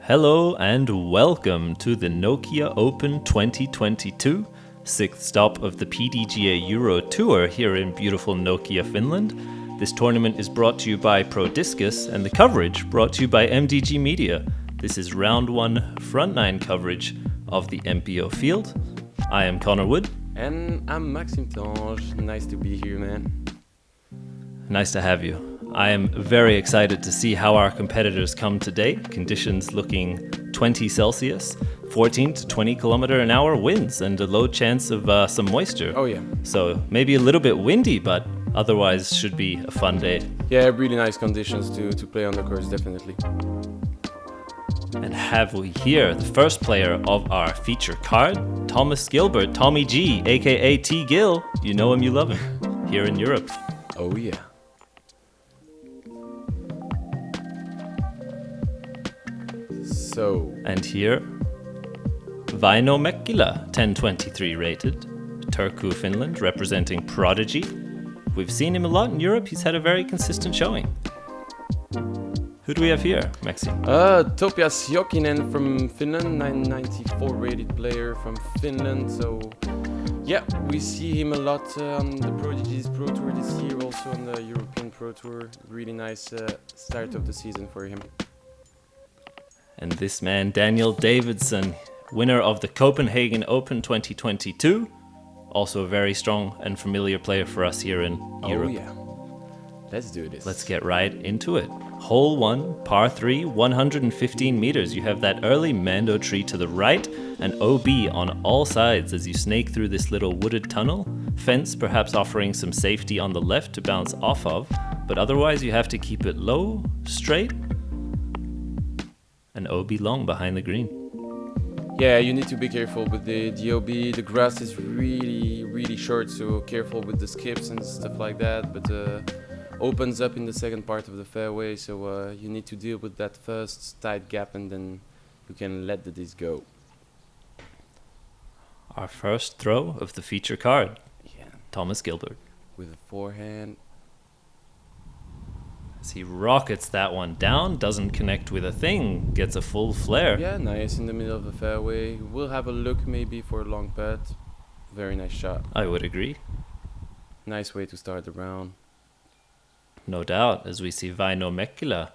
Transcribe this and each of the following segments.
Hello and welcome to the Nokia Open 2022, sixth stop of the PDGA Euro Tour here in beautiful Nokia, Finland. This tournament is brought to you by Prodiscus and the coverage brought to you by MDG Media. This is round one front nine coverage of the MPO field. I am Connor Wood. And I'm Maxime. Nice to be here, man. Nice to have you. I am very excited to see how our competitors come today. Conditions looking 20 Celsius, 14 to 20 kilometer an hour winds, and a low chance of some moisture. Oh yeah. So maybe a little bit windy, but otherwise should be a fun day. Yeah, really nice conditions to play on the course, definitely. And have we here the first player of our feature card, Thomas Gilbert, Tommy G, aka T Gill. You know him, you love him, here in Europe. Oh yeah. And here, Vainö Mäkelä, 1023 rated, THRU Finland, representing Prodigy. We've seen him a lot in Europe. He's had a very consistent showing. Who do we have here, Maxime? Topias Jokinen from Finland, 994 rated player from Finland. So yeah, we see him a lot on the Prodigy's Pro Tour this year, also on the European Pro Tour. Really nice start of the season for him. And this man, Daniel Davidsson, winner of the Copenhagen Open 2022. Also a very strong and familiar player for us here in Europe. Oh yeah. Let's do this. Let's get right into it. Hole 1, par 3, 115 meters. You have that early Mando tree to the right and OB on all sides as you snake through this little wooded tunnel. Fence perhaps offering some safety on the left to bounce off of, but otherwise you have to keep it low, straight, and OB long behind the green. Yeah, you need to be careful with the OB. The grass is really short, so careful with the skips and stuff like that. But opens up in the second part of the fairway, so you need to deal with that first tight gap, and then you can let the disc go. Our first throw of the feature card. Yeah. Thomas Gilbert. With a forehand. As he rockets that one down, doesn't connect with a thing, gets a full flare. Yeah, nice in the middle of the fairway. We'll have a look maybe for a long putt. Very nice shot. I would agree. Nice way to start the round. No doubt, as we see Vainö Mäkelä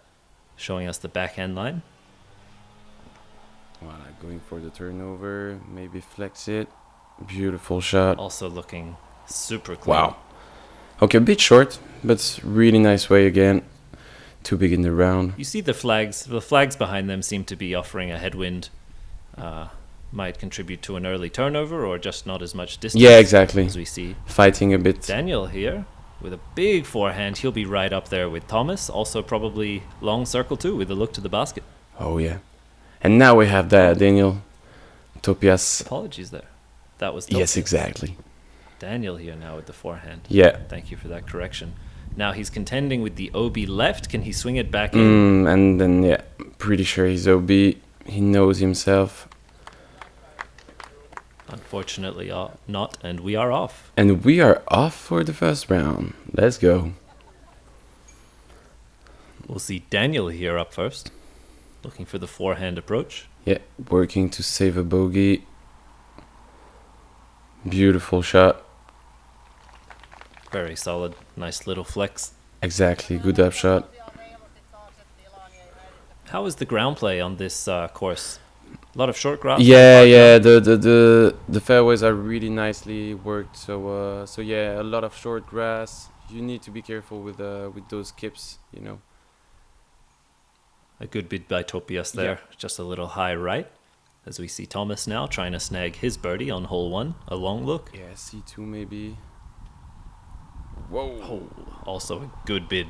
showing us the backhand line. Voilà, going for the turnover, maybe flex it. Beautiful shot. Also looking super clean. Wow. Okay, a bit short, but really nice way again. Too big in the round. You see the flags. The flags behind them seem to be offering a headwind. Might contribute to an early turnover or just not as much distance. Yeah, exactly. As we see fighting a bit. Daniel here with a big forehand. He'll be right up there with Thomas. Also probably long circle too with a look to the basket. Oh yeah. And now we have that Daniel Topias. Apologies there. That was Yes, Topias. exactly. Daniel here now with the forehand. Yeah. Thank you for that correction. Now he's contending with the OB left. Can he swing it back in? And then, yeah, pretty sure he's OB. He knows himself. Unfortunately not, and we are off. And we are off for the first round. Let's go. We'll see Daniel here up first. Looking for the forehand approach. Yeah, working to save a bogey. Beautiful shot. Very solid. Nice little flex. Exactly, good up shot. How is the ground play on this course? A lot of short grass. Yeah. The fairways are really nicely worked. So yeah, a lot of short grass. You need to be careful with those skips, you know. A good bid by Topias there. Yeah. Just a little high right. As we see Thomas now trying to snag his birdie on hole 1. A long look. Yeah, C2 maybe. Whoa. Oh, also a good bid.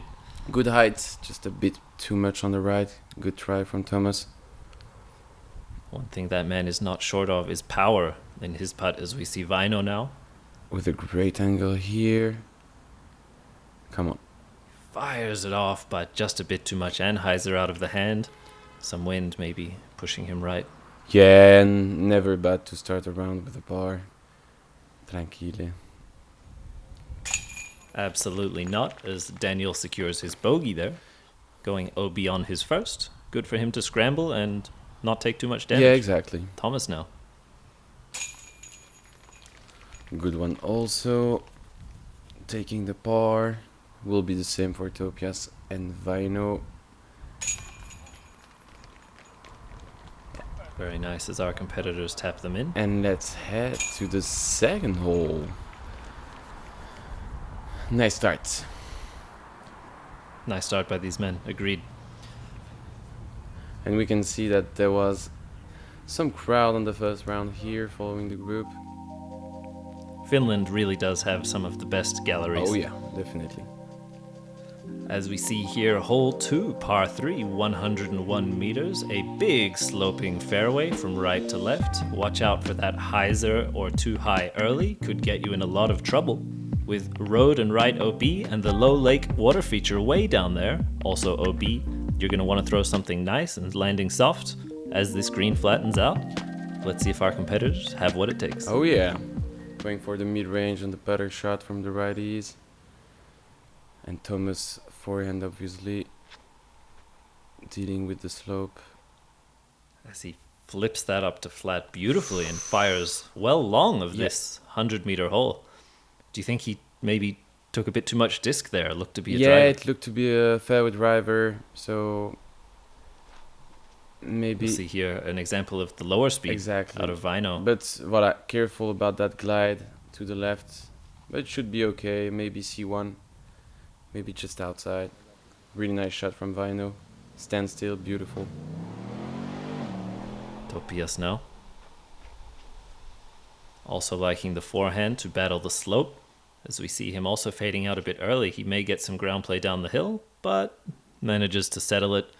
Good height, just a bit too much on the right. Good try from Thomas. One thing that man is not short of is power in his putt, as we see Vainö now. With a great angle here. Come on. Fires it off, but just a bit too much Anheuser out of the hand. Some wind maybe pushing him right. Yeah, and never bad to start a round with a par. Tranquille. Absolutely not, as Daniel secures his bogey there. Going OB on his first. Good for him to scramble and not take too much damage. Yeah, exactly. Thomas now. Good one also. Taking the par. Will be the same for Topias and Vainö. Very nice as our competitors tap them in. And let's head to the second hole. Nice start. Nice start by these men, agreed. And we can see that there was some crowd on the first round here following the group. Finland really does have some of the best galleries. Oh yeah, definitely. As we see here, hole 2, par 3, 101 meters, a big sloping fairway from right to left. Watch out for that hyzer or too high early, could get you in a lot of trouble. With road and right OB and the low lake water feature way down there, also OB, you're going to want to throw something nice and landing soft as this green flattens out. Let's see if our competitors have what it takes. Oh yeah, going for the mid-range on the putter shot from the righties. And Thomas forehand obviously dealing with the slope. As he flips that up to flat beautifully and fires well long of this 100-meter hole. Do you think he maybe took a bit too much disc there? Looked to be a driver. Yeah, it looked to be a fairway driver, so maybe... We'll see here an example of the lower speed exactly. out of Vainö. But voilà, careful about that glide to the left. But it should be okay, maybe C1. Maybe just outside. Really nice shot from Vainö. Stand still, beautiful. Topias now. Also liking the forehand to battle the slope. As we see him also fading out a bit early, he may get some ground play down the hill, but manages to settle it.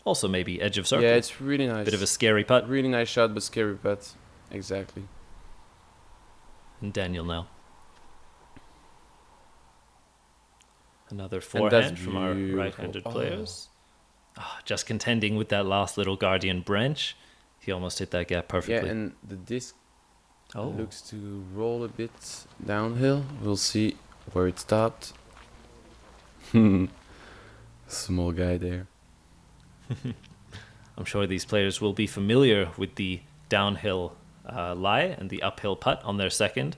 Also maybe edge of circle. Yeah, it's really nice. Bit of a scary putt. Really nice shot, but scary putt. Exactly. And Daniel now. Another forehand from our right-handed players. Oh, just contending with that last little guardian branch. He almost hit that gap perfectly. Yeah, and the disc looks to roll a bit downhill. We'll see where it stopped. Small guy there. I'm sure these players will be familiar with the downhill lie and the uphill putt on their second,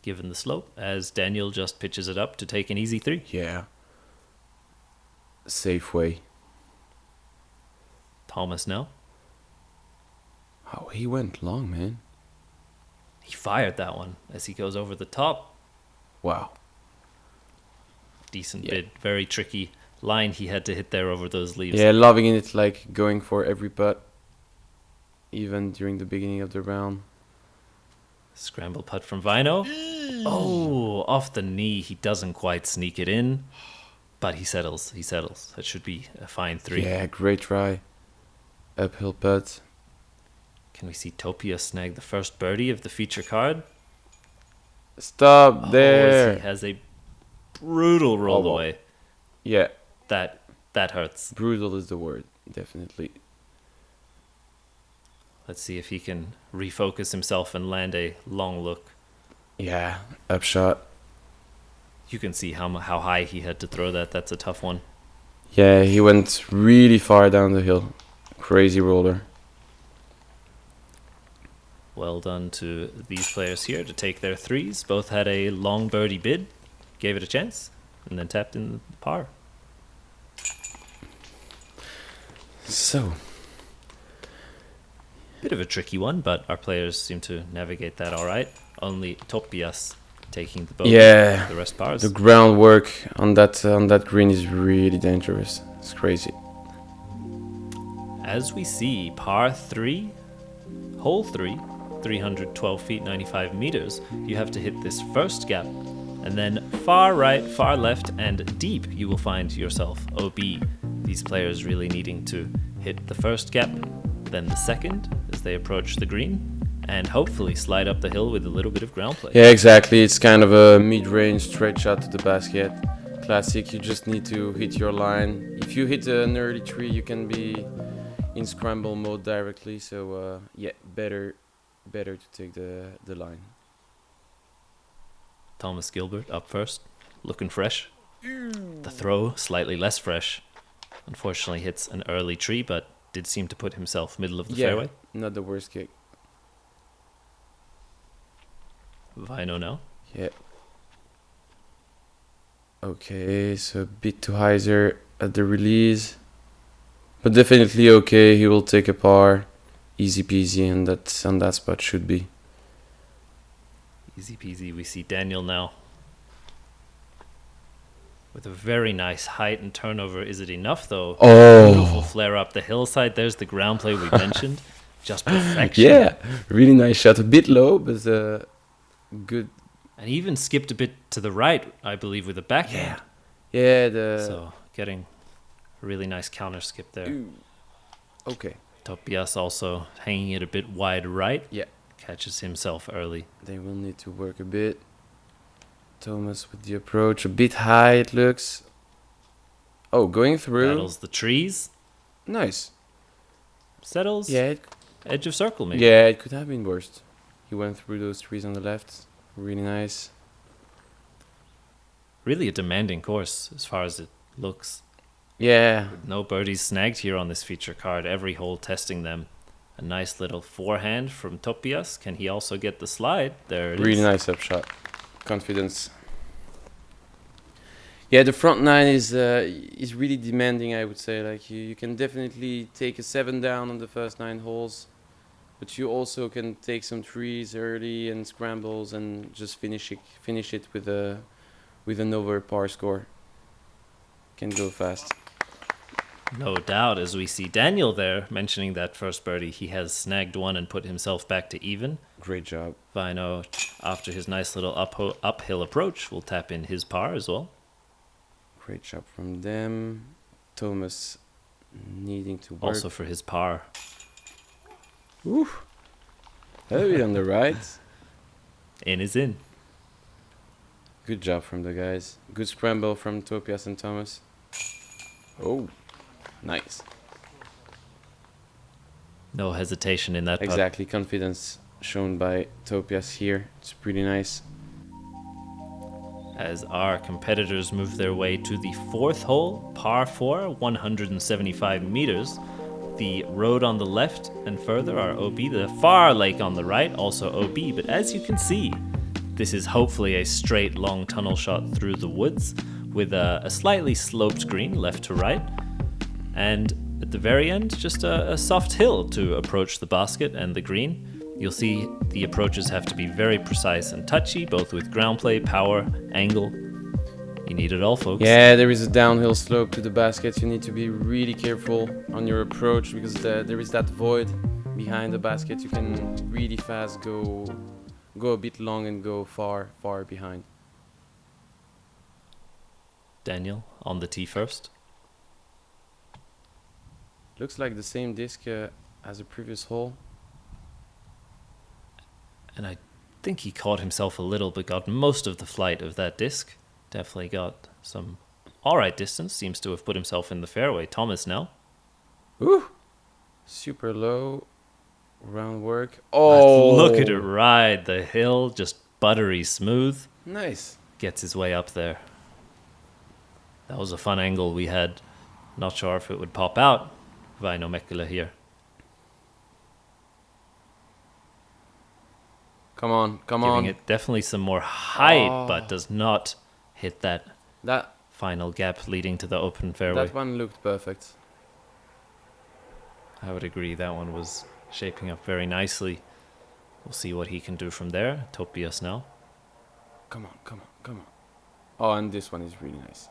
given the slope, as Daniel just pitches it up to take an easy 3. Yeah. Safe way. Thomas now. Oh, he went long, man. He fired that one as he goes over the top. Wow. Decent bid. Very tricky line he had to hit there over those leaves. Yeah, loving it, like going for every putt, even during the beginning of the round. Scramble putt from Vainö. Oh, off the knee. He doesn't quite sneak it in, but he settles. He settles. That should be a fine 3. Yeah, great try. Uphill putt. Can we see Topias snag the first birdie of the feature card? Stop there. He has a brutal roll away. Yeah. That hurts. Brutal is the word, definitely. Let's see if he can refocus himself and land a long look. Yeah, upshot. You can see how high he had to throw that. That's a tough one. Yeah, he went really far down the hill. Crazy roller. Well done to these players here to take their 3s. Both had a long birdie bid, gave it a chance, and then tapped in the par. So, bit of a tricky one, but our players seem to navigate that all right. Only Topias taking the bogey. Yeah, the rest pars. The groundwork on that green is really dangerous. It's crazy. As we see, par 3, hole 3, 312 feet, 95 meters. You have to hit this first gap, and then far right, far left, and deep you will find yourself OB. These players really needing to hit the first gap, then the second as they approach the green, and hopefully slide up the hill with a little bit of ground play. Yeah, exactly. It's kind of a mid-range straight shot to the basket. Classic, you just need to hit your line. If you hit an early tree, you can be in scramble mode directly. So, yeah, better to take the line. Thomas Gilbert up first, looking fresh. The throw, slightly less fresh. Unfortunately hits an early tree, but did seem to put himself middle of the Yeah, fairway. not the worst kick. Vainö now. Yeah. Okay, so a bit too high there at the release. But definitely okay, he will take a par. Easy peasy, and that's on that spot should be. Easy peasy. We see Daniel now. With a very nice height and turnover. Is it enough though? Beautiful Oh, flare up the hillside. There's the ground play we mentioned. Just perfection. yeah, really nice shot. A bit low, but good. And he even skipped a bit to the right, I believe, with a backhand. Yeah, the. So getting a really nice counter skip there. Ooh. Okay. Topias also hanging it a bit wide right. Yeah. Catches himself early. They will need to work a bit. Thomas with the approach. A bit high, it looks. Oh, going through. Battles the trees. Nice. Settles. Yeah, Edge of circle, maybe. yeah, it could have been worse. He went through those trees on the left. Really nice. Really a demanding course as far as it looks. Yeah. No birdies snagged here on this feature card. Every hole testing them. A nice little forehand from Topias. Can he also get the slide? There it is. Really nice upshot. Confidence. Yeah, the front nine is really demanding, I would say. Like you can definitely take a 7 down on the first 9 holes, but you also can take some trees early and scrambles and just finish it with an over par score. Can go fast. No doubt, as we see Daniel there mentioning that first birdie, he has snagged one and put himself back to even. Great job. Vainö, after his nice little uphill approach, will tap in his par as well. Great job from them. Thomas needing to work. Also for his par. Ooh. Heavy on the right. In is in. Good job from the guys. Good scramble from Topias and Thomas. Oh, nice. No hesitation in that putt. Exactly, confidence shown by Topias here. It's pretty nice. As our competitors move their way to the 4th hole, par 4, 175 meters. The road on the left and further are OB. The far lake on the right, also OB. But as you can see, this is hopefully a straight, long tunnel shot through the woods with a slightly sloped green left to right. And at the very end, just a soft hill to approach the basket and the green. You'll see the approaches have to be very precise and touchy, both with ground play, power, angle. You need it all, folks. Yeah, there is a downhill slope to the basket. You need to be really careful on your approach because there is that void behind the basket. You can really fast go a bit long and go far behind. Daniel on the tee first. Looks like the same disc as the previous hole. And I think he caught himself a little, but got most of the flight of that disc. Definitely got some alright distance. Seems to have put himself in the fairway. Thomas now. Ooh, super low. Round work. Oh, Look at it ride the hill, just buttery smooth. Nice. Gets his way up there. That was a fun angle we had. Not sure if it would pop out. Vainö Mäkelä here. Come on. Giving it definitely some more height, but does not hit that final gap leading to the open fairway. That one looked perfect. I would agree. That one was shaping up very nicely. We'll see what he can do from there. Topias now. Come on. Oh, and this one is really nice.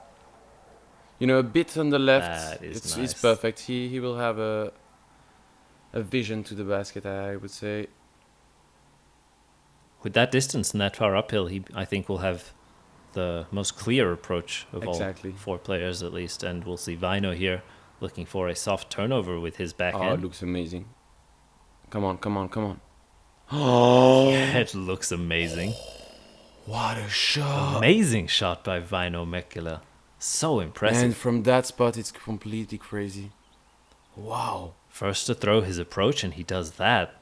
You know, a bit on the left. That is It's nice. perfect. He will have a vision to the basket, I would say. With that distance and that far uphill, he, I think, will have the most clear approach of Exactly. all 4 players at least. And we'll see Vainö here looking for a soft turnover with his Oh, it backhand. looks amazing. Come on. Oh, It looks amazing. what a shot. Amazing shot by Vainö Mäkelä. So impressive. And from that spot, it's completely crazy. Wow. First to throw his approach, and he does that.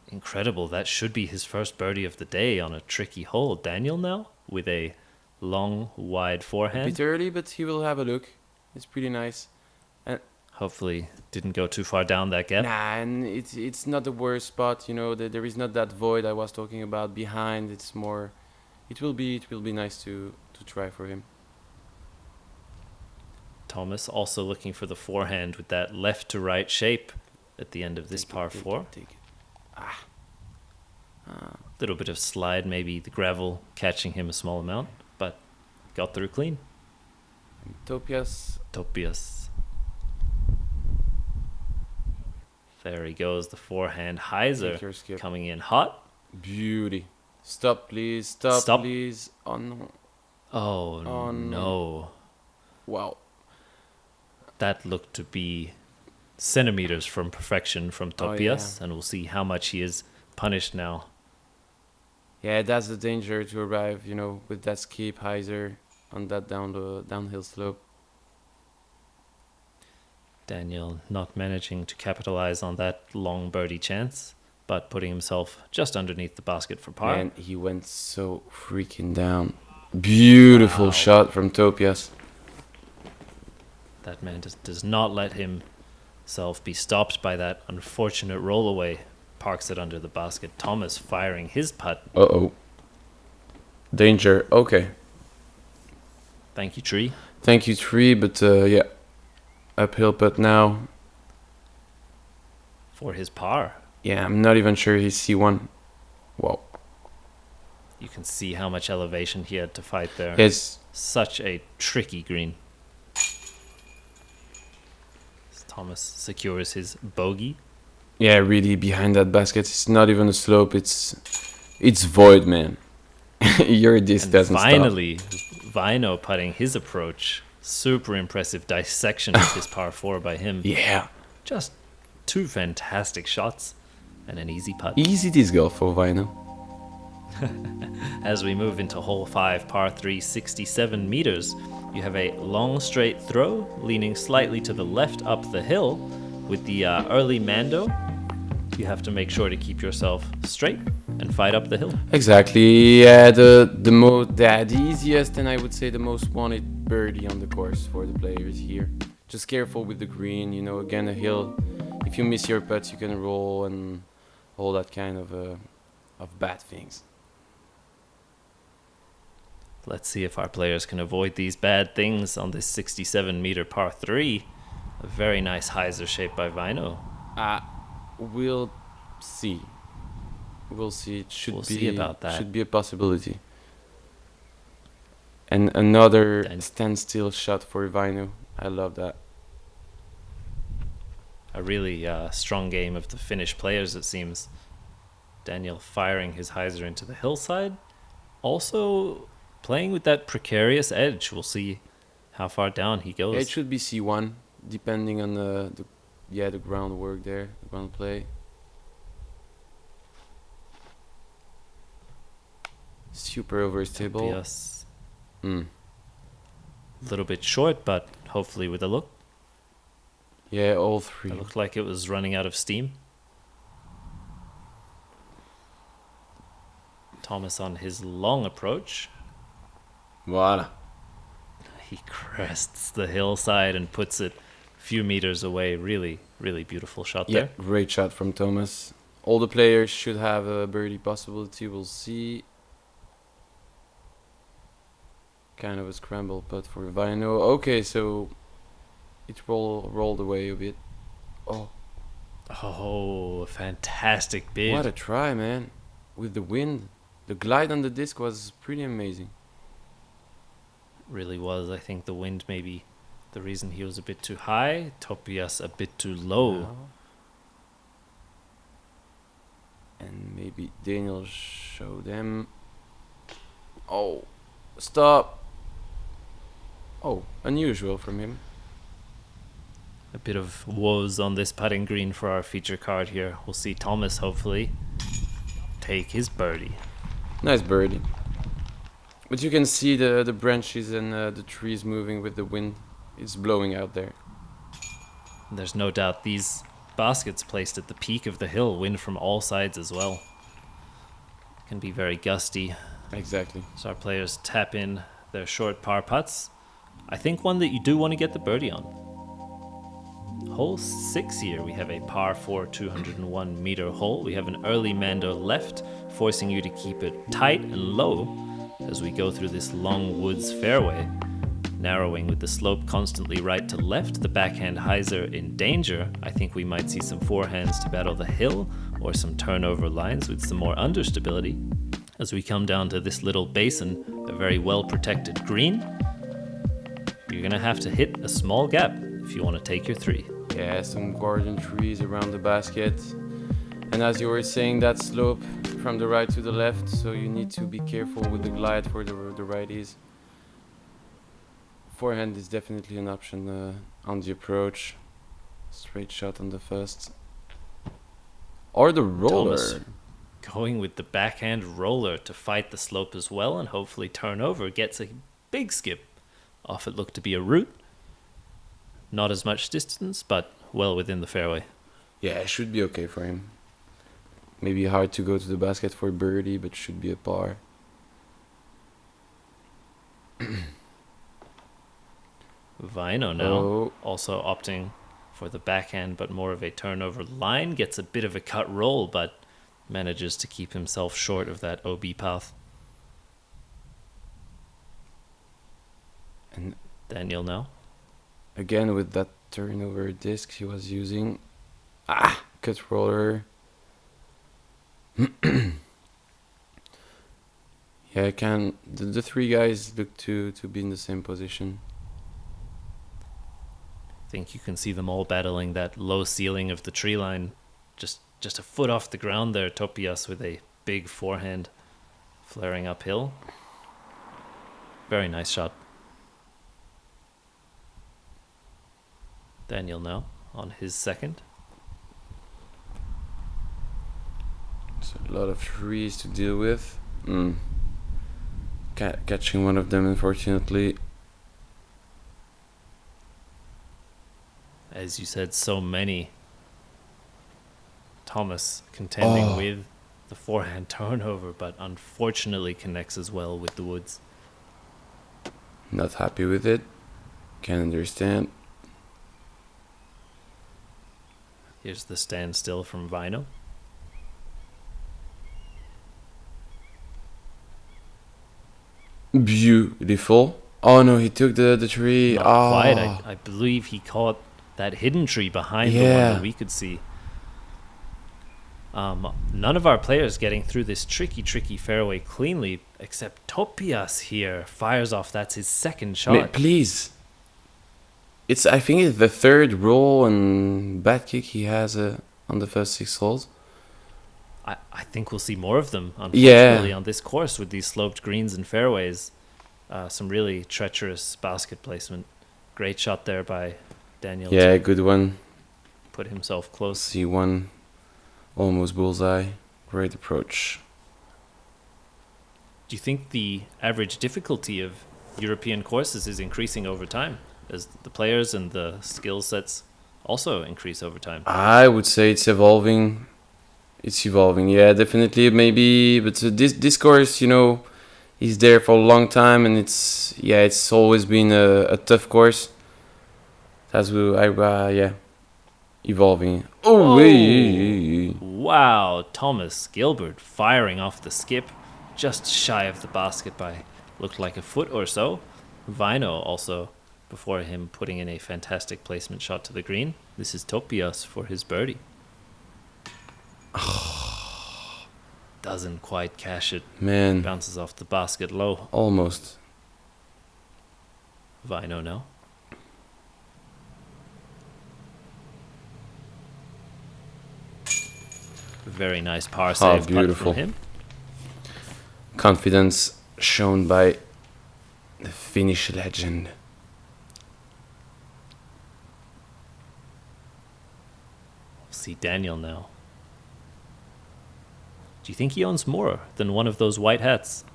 Incredible. That should be his first birdie of the day on a tricky hole. Daniel now with a long, wide A forehand. bit early, but he will have a look. It's pretty nice. Hopefully didn't go too far down that gap. Nah, and it's not the worst spot. You know, there is not that void I was talking about behind. It's more. It will be nice to try for him. Thomas also looking for the forehand with that left to right shape at the end of this par 4. Take it. Little bit of slide, maybe the gravel catching him a small amount, but got through clean. Topias. There he goes, the forehand. Take your Heiser skip. coming in hot. Beauty. Stop, please. Stop, please. Oh no. Oh, Oh, no. Wow. That looked to be centimeters from perfection from Topias, and we'll see how much he is punished now. Yeah, that's the danger to arrive, you know, with that skip Heiser on that downhill slope. Daniel not managing to capitalize on that long birdie chance, but putting himself just underneath the basket for par. And he went so freaking down. Beautiful shot from Topias. That man does not let himself be stopped by that unfortunate rollaway. Parks it under the basket. Thomas firing his putt. Uh-oh. Danger. Okay. Thank you, Tree. Thank you, Tree, but yeah. Uphill putt now. For his par. Yeah, I'm not even sure he's C1. Wow. You can see how much elevation he had to fight there. Yes. Such a tricky green. Thomas secures his bogey. Yeah, really behind that basket. It's not even a slope. It's void, man. Your disc And doesn't finally, Vainö putting his approach. Super impressive dissection of this par 4 by him. stop. Yeah. Just 2 fantastic shots and an easy putt. Easy disc golf for Vainö. As we move into hole 5, par 3, 67 meters, you have a long straight throw leaning slightly to the left up the hill. With the early Mando, you have to make sure to keep yourself straight and fight up the hill. Exactly. Yeah, the easiest and I would say the most wanted birdie on the course for the players here. Just careful with the green. You know, again a hill. If you miss your putts, you can roll and all that kind of bad things. Let's see if our players can avoid these bad things on this 67-meter par 3. A very nice hyzer shape by Vainö. We'll see. We'll see. It should We'll be see about that. Should be a possibility. And another standstill shot for Vainö. I love that. A really strong game of the Finnish players, it seems. Daniel firing his hyzer into the hillside. Also playing with that precarious edge. We'll see how far down he goes. Yeah, it should be C1, depending on the groundwork there, the ground play. Super overstable. Yes. A little bit short, but hopefully with a look. Yeah, all three. It looked like it was running out of steam. Thomas on his long approach. Voila. He crests the hillside and puts it a few meters away. Really, really beautiful shot Yeah, there. great shot from Thomas. All the players should have a birdie possibility. We'll see. Kind of a scramble putt for Vainö. Okay, so it rolled away a bit. Oh, a fantastic bid. What a try, man. With the wind. The glide on the disc was pretty amazing. Really was. I think the wind maybe the reason he was a bit too high. Topias a bit too low. And maybe Daniel show them. Oh, stop. Oh, unusual from him. A bit of woes on this putting green for our feature card here. We'll see Thomas hopefully take his birdie. Nice birdie. But you can see the branches and the trees moving with the wind. It's blowing out there. There's no doubt these baskets placed at the peak of the hill, wind from all sides as well. Can be very gusty. Exactly. So our players tap in their short par putts. I think one that you do want to get the birdie on. hole 6 here. We have a par 4 201 meter hole. We have an early Mando left, forcing you to keep it tight and low as we go through this long woods fairway, narrowing with the slope constantly right to left. The backhand highs are in danger. I think we might see some forehands to battle the hill or some turnover lines with some more understability. As we come down to this little basin, a very well protected green, you're gonna have to hit a small gap if you want to take your 3. Yeah, some garden trees around the basket. And as you were saying, that slope from the right to the left, so you need to be careful with the glide for the righties. Forehand is definitely an option on the approach. Straight shot on the first. Or the roller. Thomas going with the backhand roller to fight the slope as well and hopefully turn over. Gets a big skip off it looked to be a root. Not as much distance, but well within the fairway. Yeah, it should be okay for him. Maybe hard to go to the basket for birdie, but should be a par. Vainö now also opting for the backhand, but more of a turnover line. Gets a bit of a cut roll, but manages to keep himself short of that OB path. And Daniel now. Again with that turnover disc he was using. Cut roller. Yeah, the 3 guys look to be in the same position. I think you can see them all battling that low ceiling of the tree line. Just a foot off the ground there. Topias with a big forehand flaring uphill. Very nice shot. Daniel now on his second. It's a lot of trees to deal with. Catching one of them, unfortunately. As you said, so many. Thomas contending with the forehand turnover, but unfortunately connects as well with the woods. Not happy with it. Can understand. Here's the standstill from Vainö. Beautiful. Oh no, he took the tree. Not quite. I believe he caught that hidden tree behind the one that we could see. None of our players getting through this tricky fairway cleanly, except Topias here fires off. That's his second shot. Please. I think it's the 3rd roll and bad kick he has on the first 6 holes. I think we'll see more of them, unfortunately, on this course with these sloped greens and fairways. Some really treacherous basket placement. Great shot there by Daniel. Yeah, good one. Put himself close. C1, almost bullseye. Great approach. Do you think the average difficulty of European courses is increasing over time, as the players and the skill sets also increase over time? I would say it's evolving. Yeah, definitely, maybe. But this course, is there for a long time, and it's always been a tough course. That's evolving. Wow, Thomas Gilbert firing off the skip, just shy of the basket by looked like a foot or so. Vainö also before him putting in a fantastic placement shot to the green. This is Topias for his birdie. Doesn't quite cash it. Man. Bounces off the basket low. Almost. Vainö now. Very nice par save putt from him. Confidence shown by the Finnish legend. See Daniel now. Do you think he owns more than one of those white hats?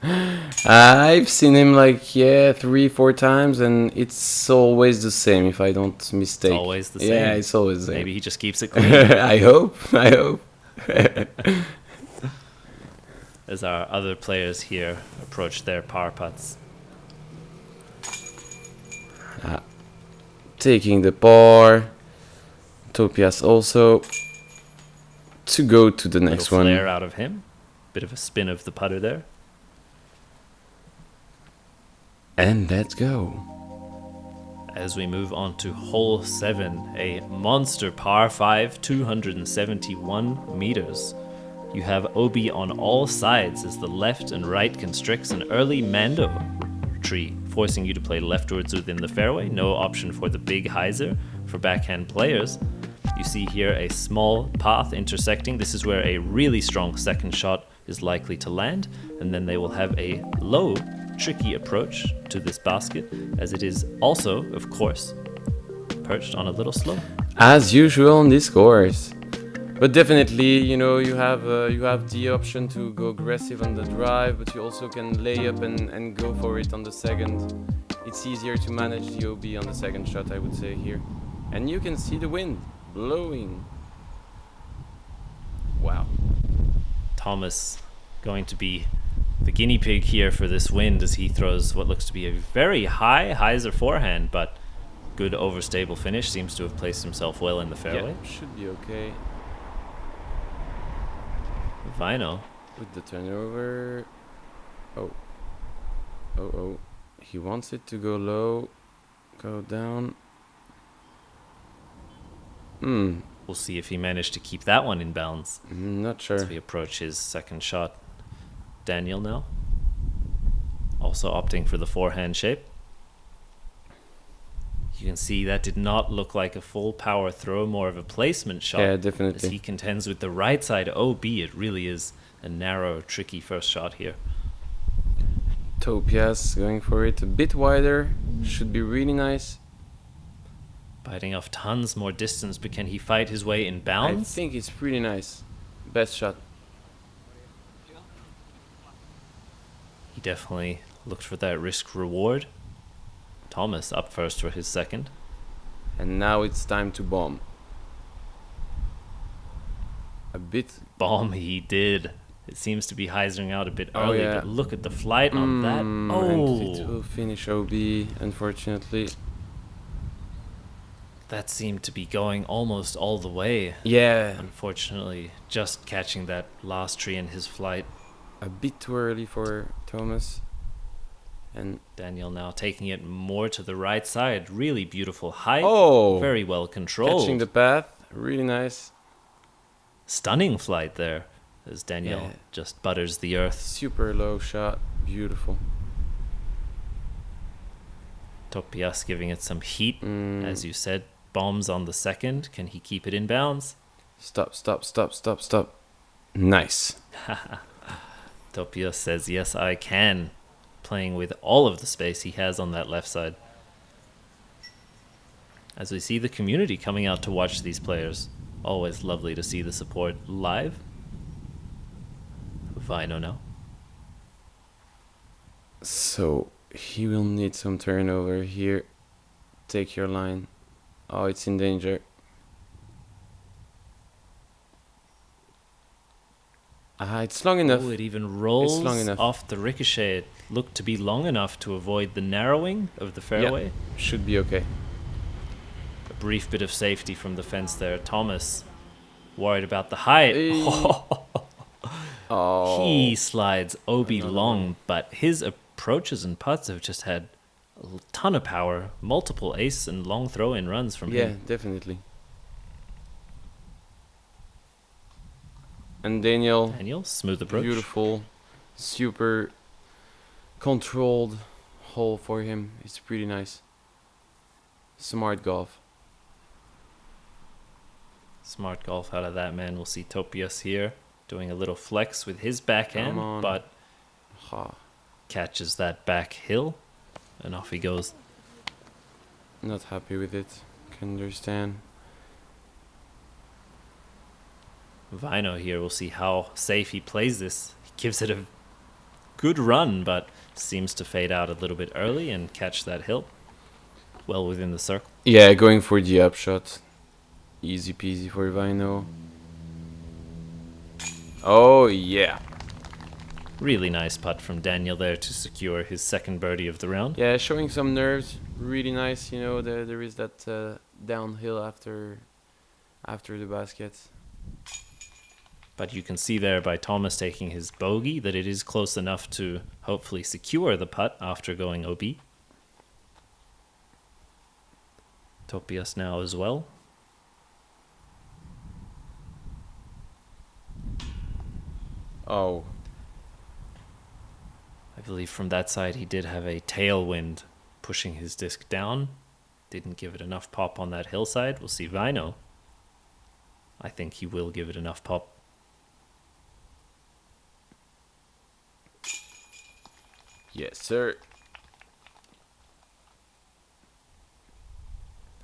I've seen him 3-4 times, and it's always the same if I don't mistake. It's always the same. Yeah, it's always the same. Maybe he just keeps it clean. I hope. As our other players here approach their par putts. Taking the par. Topias also to go to the next Little one. flare out of him. Bit of a spin of the putter there. And let's go. As we move on to hole 7, a monster par 5, 271 meters. You have OB on all sides as the left and right constricts an early Mando tree, forcing you to play leftwards within the fairway. No option for the big hyzer for backhand players. You see here a small path intersecting. This is where a really strong second shot is likely to land, and then they will have a low, tricky approach to this basket, as it is also, of course, perched on a little slope. As usual on these course. But definitely, you know, you have the option to go aggressive on the drive, but you also can lay up and go for it on the second. It's easier to manage the OB on the second shot, I would say here. And you can see the wind blowing. Wow. Thomas going to be the guinea pig here for this wind as he throws what looks to be a very high hyzer forehand, but good overstable finish. Seems to have placed himself well in the fairway. Yeah, should be okay. Vainö With the turnover. Oh. He wants it to go low. Go down. We'll see if he managed to keep that one in bounds Not sure. as we approach his second shot. Daniel now also opting for the forehand shape. You can see that did not look like a full power throw, more of a placement shot. Yeah, As definitely. he contends with the right side OB, it really is a narrow, tricky first shot here. Topias going for it a bit wider. Should be really nice. Biting off tons more distance, but can he fight his way in I bounds? think it's pretty nice. Best shot. He definitely looked for that risk reward. Thomas up first for his second. And now it's time to bomb. A bit. Bomb he did. It seems to be hyzering out a bit Oh, early, yeah. but look at the flight on that. And it will finish OB, unfortunately. That seemed to be going almost all the way. Yeah, Unfortunately, just catching that last tree in his flight. a bit too early for Thomas. And Daniel now taking it more to the right side. Really beautiful height. oh, Very well controlled. catching the path, really nice. Stunning flight there as Daniel Yeah. just butters the earth. Super low shot, beautiful. Topias giving it some heat. As you said, bombs on the second. Can he keep it in bounds? Stop. Nice. Topias says, yes, I can. Playing with all of the space he has on that left side. As we see the community coming out to watch these players. Always lovely to see the support live. Vainö now. So he will need some turnover here. Take your line. Oh, it's in danger. It's long enough. Oh, it even rolls long enough. off the ricochet. It looked to be long enough to avoid the narrowing of the fairway. Should be okay. A brief bit of safety from the fence there. Thomas worried about the height. Hey. Oh, He slides OB long, but his approaches and putts have just had a ton of power. Multiple ace and long throw-in runs from yeah, him. definitely. And Daniel, Smooth approach. beautiful, super controlled hole for him. It's pretty nice. Smart golf. Smart golf out of that man. We'll see Topias here doing a little flex with his backhand, Come on. but Ha, catches that back hill, and off he goes. not happy with it. Can understand. Vainö here, we'll see how safe he plays this. He gives it a good run, but seems to fade out a little bit early and catch that hill well within the circle. Yeah, going for the upshot. Easy peasy for Vainö. Oh yeah. Really nice putt from Daniel there to secure his second birdie of the round. Yeah, showing some nerves. Really nice, you know, there is that downhill after after the basket. But you can see there by Thomas taking his bogey that it is close enough to hopefully secure the putt after going OB. Topias now as well. Oh. I believe from that side he did have a tailwind pushing his disc down. Didn't give it enough pop on that hillside. We'll see Vainö. I think he will give it enough pop. Yes, sir.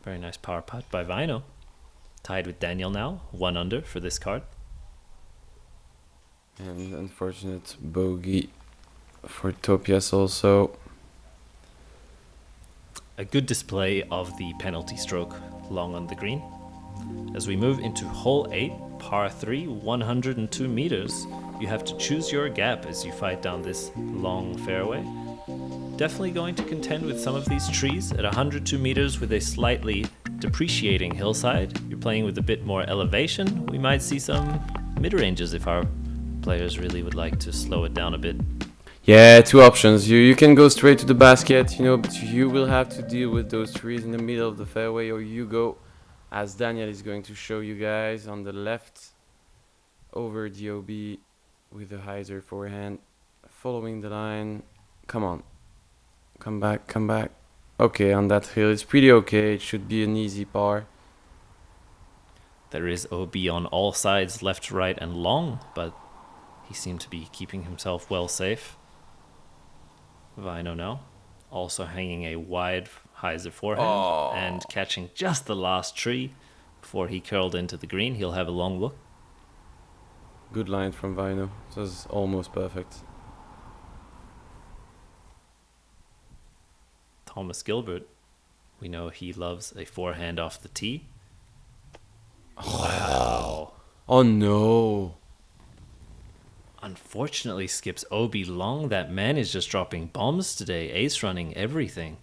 Very nice power putt by Vainö. Tied with Daniel now. 1 under for this card. And unfortunate bogey for Topias also. A good display of the penalty stroke long on the green. As we move into hole 8, par 3, 102 meters, you have to choose your gap as you fight down this long fairway. Definitely going to contend with some of these trees at 102 meters with a slightly depreciating hillside. You're playing with a bit more elevation. We might see some mid-ranges if our players really would like to slow it down a bit. Yeah, two options. You can go straight to the basket, you know, but you will have to deal with those trees in the middle of the fairway, or you go, as Daniel is going to show you guys, on the left over the OB with the hyzer forehand, following the line. Come on. Come back, come back. Okay, on that hill, it's pretty okay. It should be an easy par. There is OB on all sides, left, right, and long, but he seemed to be keeping himself well safe. Vainö now, also hanging a wide hyzer forehand and catching just the last tree before he curled into the green. He'll have a long look. Good line from Vainö. This was almost perfect. Thomas Gilbert, we know he loves a forehand off the tee. Wow. Oh no. Unfortunately skips OB long. That man is just dropping bombs today. Ace running everything.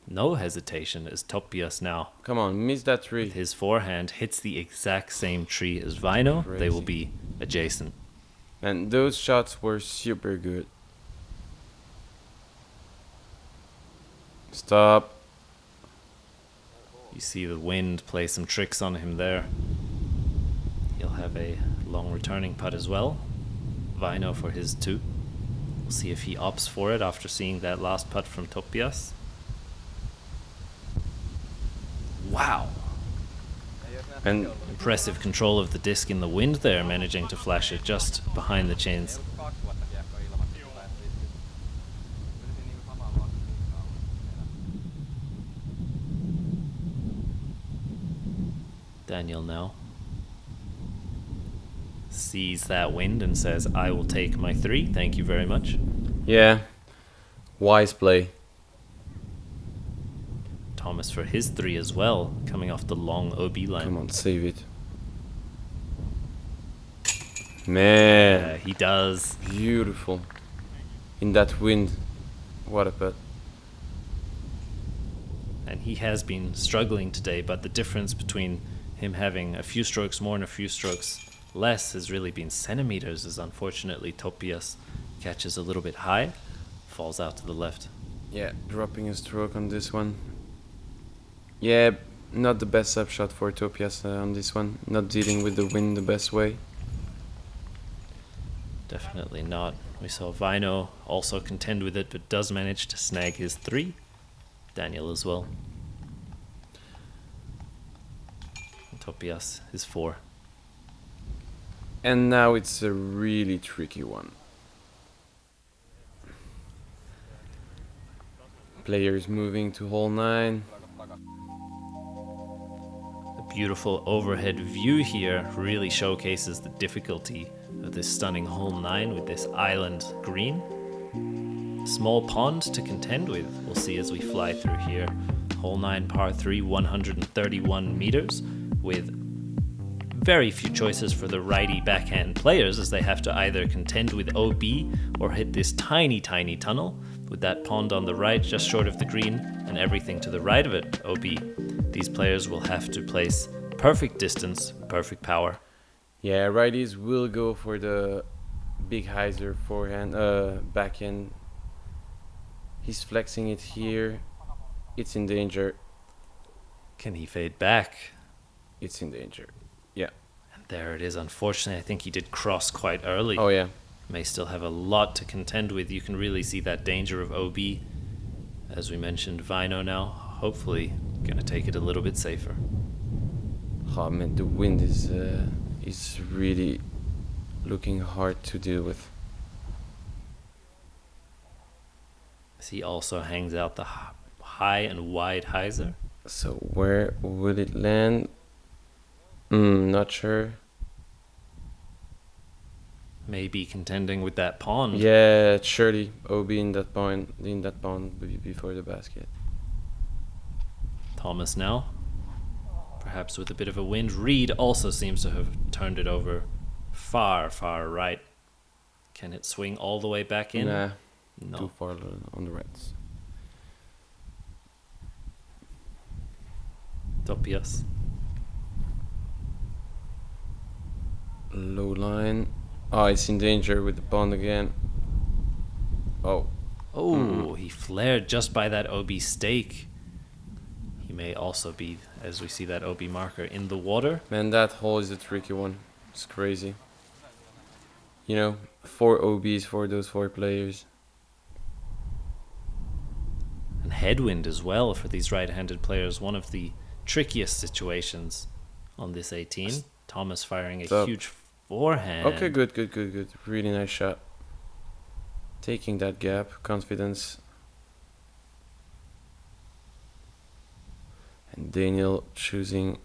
No hesitation as Topias now. Come on, miss that tree. With his forehand hits the exact same tree as Vainö. Crazy. They will be adjacent. And those shots were super good. Stop. You see the wind play some tricks on him there. He'll have a long returning putt as well. Vainö for his 2. We'll see if he opts for it after seeing that last putt from Topias. Wow. And Impressive control of the disc in the wind there, managing to flash it just behind the chains. Daniel now sees that wind and says, I will take my 3, thank you very much. yeah, wise play. Thomas for his 3 as well, coming off the long OB line. Come on, save it. Man, He does. beautiful. In that wind. What a putt. And he has been struggling today, but the difference between him having a few strokes more and a few strokes less has really been centimeters, as unfortunately Topias catches a little bit high, falls out to the left. Yeah, dropping a stroke on this one. Yeah, not the best upshot for Topias on this one. Not dealing with the wind the best way. Definitely not. We saw Vainö also contend with it, but does manage to snag his 3. Daniel as well. And Topias his 4. And now it's a really tricky one. Players moving to hole 9. A beautiful overhead view here really showcases the difficulty of this stunning hole 9 with this island green. Small pond to contend with. We'll see as we fly through here. Hole 9 par 3, 131 meters with very few choices for the righty backhand players, as they have to either contend with OB or hit this tiny tunnel with that pond on the right just short of the green and everything to the right of it OB. These players will have to place perfect distance, perfect power. Yeah, righties will go for the big hyzer forehand, backhand. He's flexing it here. It's in danger. Can he fade back? It's in danger. Yeah. And there it is. Unfortunately, I think he did cross quite early. Oh, yeah. May still have a lot to contend with. You can really see that danger of OB. As we mentioned, Vainö now, hopefully, going to take it a little bit safer. Oh, man, the wind is really looking hard to deal with. As he also hangs out the high and wide hyzer. So where will it land? Not sure. Maybe contending with that pawn. Yeah, surely OB in that pawn before the basket. Thomas now, perhaps with a bit of a wind. Reed also seems to have turned it over far, far right. Can it swing all the way back in? Nah, No. too far on the reds. Topias. Low line. Oh, it's in danger with the pawn again. Oh. Oh, he flared just by that OB stake. He may also be, as we see that OB marker, in the water. Man, that hole is a tricky one. It's crazy. You know, 4 OBs for those 4 players. And headwind as well for these right-handed players. One of the trickiest situations on this 18. Thomas firing a huge forehand. Okay, good. Really nice shot. Taking that gap, confidence. And Daniel choosing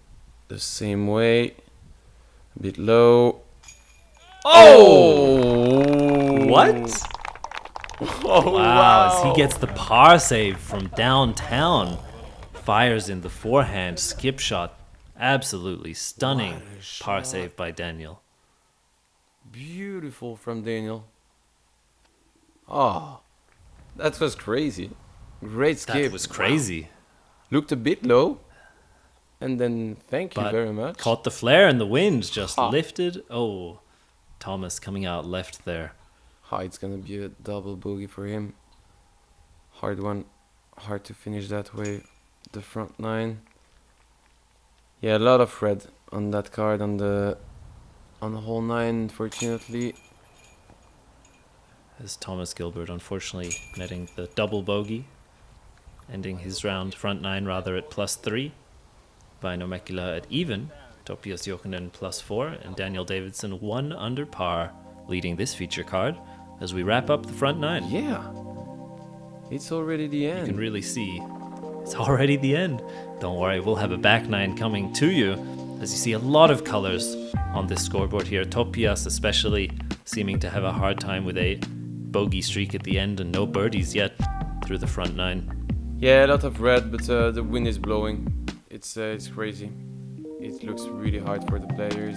the same way. A bit low. Oh! What? Oh, wow, as he gets the par save from downtown. Fires in the forehand, skip shot. Absolutely stunning par save by Daniel. Beautiful from Daniel. Oh, that was crazy. Great skip. That was crazy. Wow. Looked a bit low. And then thank you very much. Caught the flare and the wind just lifted. Oh, Thomas coming out left there. It's gonna be a double bogey for him. Hard one. Hard to finish that way. The front 9. Yeah, a lot of red on that card on the hole 9, unfortunately. As Thomas Gilbert unfortunately netting the double bogey, ending his round front 9 rather at +3. Vainö Mäkelä at even, Topias Jokinen +4, and Daniel Davidsson 1 under par, leading this feature card as we wrap up the front 9. Yeah, it's already the end. You can really see it's already the end. Don't worry, we'll have a back 9 coming to you, as you see a lot of colors on this scoreboard here. Topias especially seeming to have a hard time with a bogey streak at the end and no birdies yet through the front 9. Yeah, a lot of red, but the wind is blowing. It's crazy. It looks really hard for the players.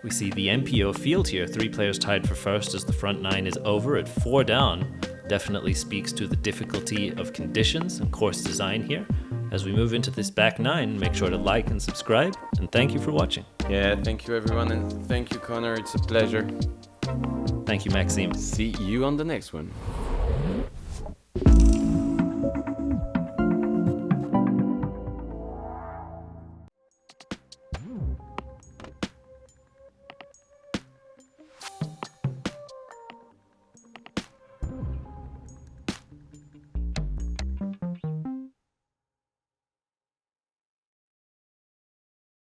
We see the MPO field here, 3 players tied for first as the front 9 is over at 4 down. Definitely speaks to the difficulty of conditions and course design here. As we move into this back 9, make sure to like and subscribe, and thank you for watching. Yeah, thank you everyone, and thank you Connor, it's a pleasure. Thank you, Maxime. See you on the next one.